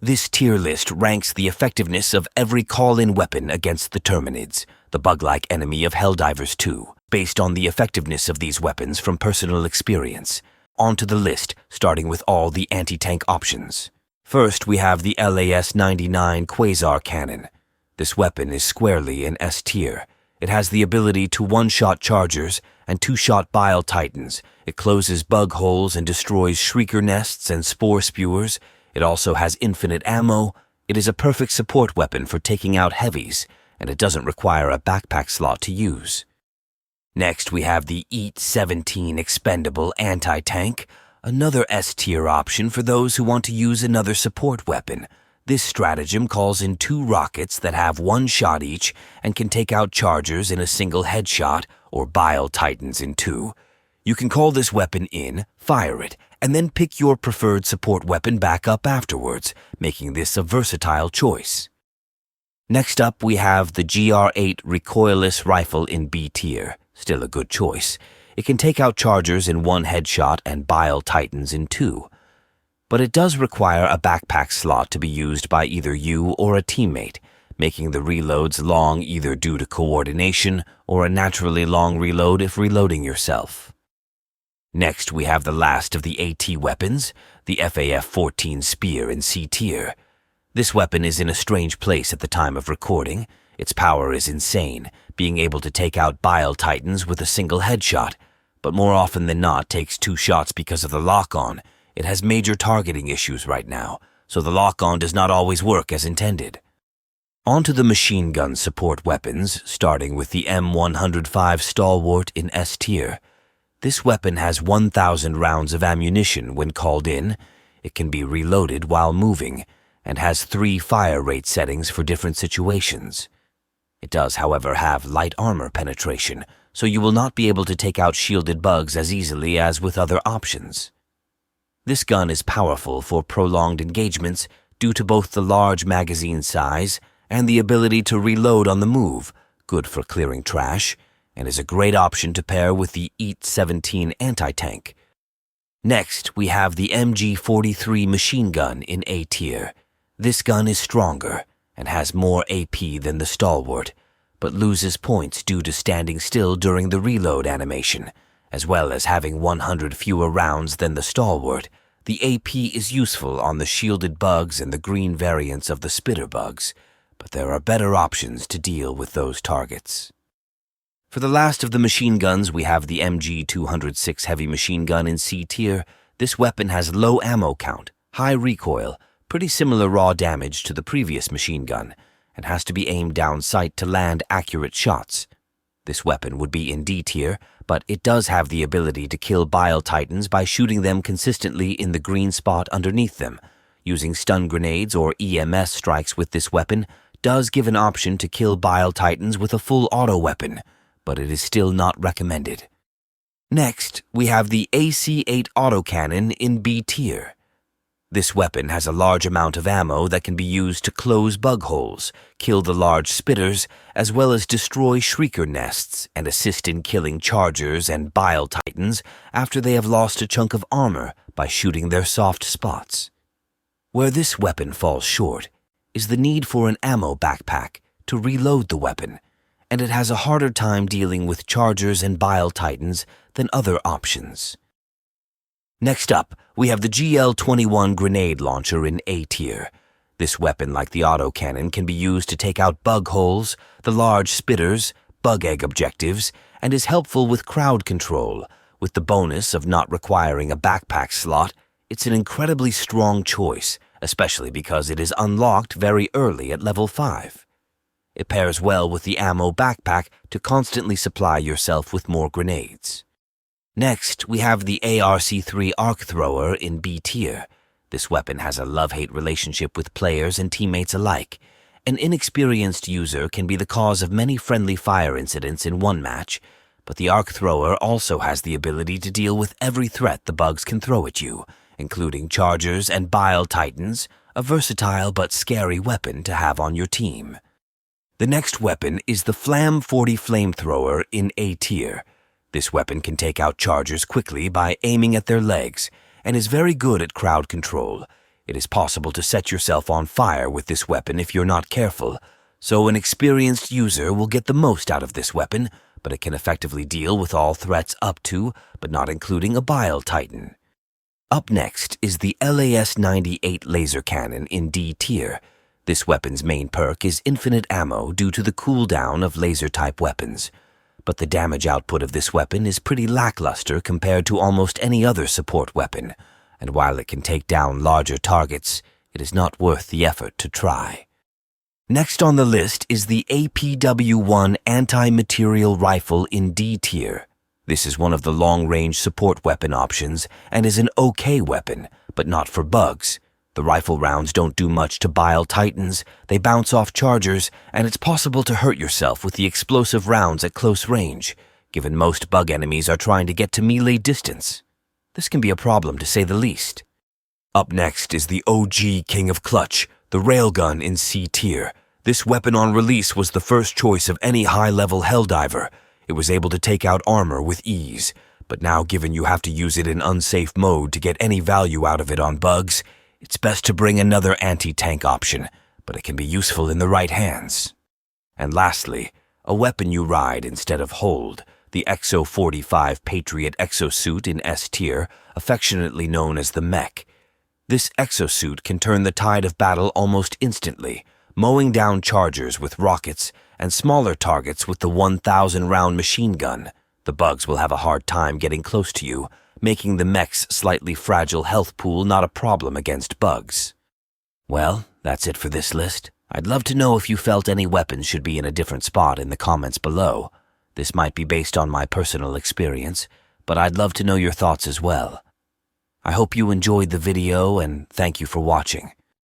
This tier list ranks the effectiveness of every call-in weapon against the Terminids, the bug-like enemy of Helldivers 2, based on the effectiveness of these weapons from personal experience. Onto the list, starting with all the anti-tank options. First, we have the LAS-99 Quasar cannon. This weapon is squarely in S tier. It has the ability to one-shot chargers and two-shot bile titans. It closes bug holes and destroys shrieker nests and spore spewers. It also has infinite ammo. It is a perfect support weapon for taking out heavies, and it doesn't require a backpack slot to use. Next, we have the EAT-17 Expendable anti-tank, another S-tier option for those who want to use another support weapon. This stratagem calls in 2 rockets that have 1 shot each and can take out chargers in a single headshot or bile titans in 2. You can call this weapon in, fire it, and then pick your preferred support weapon back up afterwards, making this a versatile choice. Next up, we have the GR8 Recoilless rifle in B tier. Still a good choice. It can take out chargers in 1 headshot and bile titans in 2. But it does require a backpack slot to be used by either you or a teammate, making the reloads long either due to coordination or a naturally long reload if reloading yourself. Next, we have the last of the AT weapons, the FAF-14 Spear in C tier. This weapon is in a strange place at the time of recording. Its power is insane, being able to take out bile titans with a single headshot, but more often than not takes 2 shots because of the lock-on. It has major targeting issues right now, so the lock-on does not always work as intended. On to the machine gun support weapons, starting with the M105 Stalwart in S tier. This weapon has 1,000 rounds of ammunition when called in. It can be reloaded while moving, and has 3 fire rate settings for different situations. It does, however, have light armor penetration, so you will not be able to take out shielded bugs as easily as with other options. This gun is powerful for prolonged engagements due to both the large magazine size and the ability to reload on the move, good for clearing trash, and is a great option to pair with the EAT-17 anti-tank. Next, we have the MG-43 machine gun in A tier. This gun is stronger and has more AP than the Stalwart, but loses points due to standing still during the reload animation, as well as having 100 fewer rounds than the Stalwart. The AP is useful on the shielded bugs and the green variants of the spitter bugs, but there are better options to deal with those targets. For the last of the machine guns, we have the MG-206 heavy machine gun in C tier. This weapon has low ammo count, high recoil, pretty similar raw damage to the previous machine gun, and has to be aimed down sight to land accurate shots. This weapon would be in D tier, but it does have the ability to kill bile titans by shooting them consistently in the green spot underneath them. Using stun grenades or EMS strikes with this weapon does give an option to kill bile titans with a full auto weapon, but it is still not recommended. Next, we have the AC-8 AutoCannon in B tier. This weapon has a large amount of ammo that can be used to close bug holes, kill the large spitters, as well as destroy shrieker nests and assist in killing chargers and bile titans after they have lost a chunk of armor by shooting their soft spots. Where this weapon falls short is the need for an ammo backpack to reload the weapon, and it has a harder time dealing with chargers and bile titans than other options. Next up, we have the GL-21 grenade launcher in A tier. This weapon, like the AutoCannon, can be used to take out bug holes, the large spitters, bug egg objectives, and is helpful with crowd control. With the bonus of not requiring a backpack slot, it's an incredibly strong choice, especially because it is unlocked very early at level 5. It pairs well with the ammo backpack to constantly supply yourself with more grenades. Next, we have the ARC-3 arc thrower in B tier. This weapon has a love-hate relationship with players and teammates alike. An inexperienced user can be the cause of many friendly fire incidents in one match, but the arc thrower also has the ability to deal with every threat the bugs can throw at you, including chargers and bile titans, a versatile but scary weapon to have on your team. The next weapon is the FLAM-40 FlameThrower in A tier. This weapon can take out chargers quickly by aiming at their legs, and is very good at crowd control. It is possible to set yourself on fire with this weapon if you're not careful, so an experienced user will get the most out of this weapon, but it can effectively deal with all threats up to, but not including a Bile Titan. Up next is the LAS-98 laser cannon in D tier. This weapon's main perk is infinite ammo due to the cooldown of laser-type weapons. But the damage output of this weapon is pretty lackluster compared to almost any other support weapon, and while it can take down larger targets, it is not worth the effort to try. Next on the list is the APW-1 anti-material rifle in D tier. This is one of the long-range support weapon options and is an okay weapon, but not for bugs. The rifle rounds don't do much to Bile Titans, they bounce off chargers, and it's possible to hurt yourself with the explosive rounds at close range, given most bug enemies are trying to get to melee distance. This can be a problem to say the least. Up next is the OG King of Clutch, the Railgun in C tier. This weapon on release was the first choice of any high-level Helldiver. It was able to take out armor with ease, but now given you have to use it in unsafe mode to get any value out of it on bugs, it's best to bring another anti-tank option, but it can be useful in the right hands. And lastly, a weapon you ride instead of hold, the Exo-45 Patriot Exosuit in S tier, affectionately known as the Mech. This exosuit can turn the tide of battle almost instantly, mowing down chargers with rockets and smaller targets with the 1,000-round machine gun. The bugs will have a hard time getting close to you, making the mech's slightly fragile health pool not a problem against bugs. Well, that's it for this list. I'd love to know if you felt any weapons should be in a different spot in the comments below. This might be based on my personal experience, but I'd love to know your thoughts as well. I hope you enjoyed the video and thank you for watching.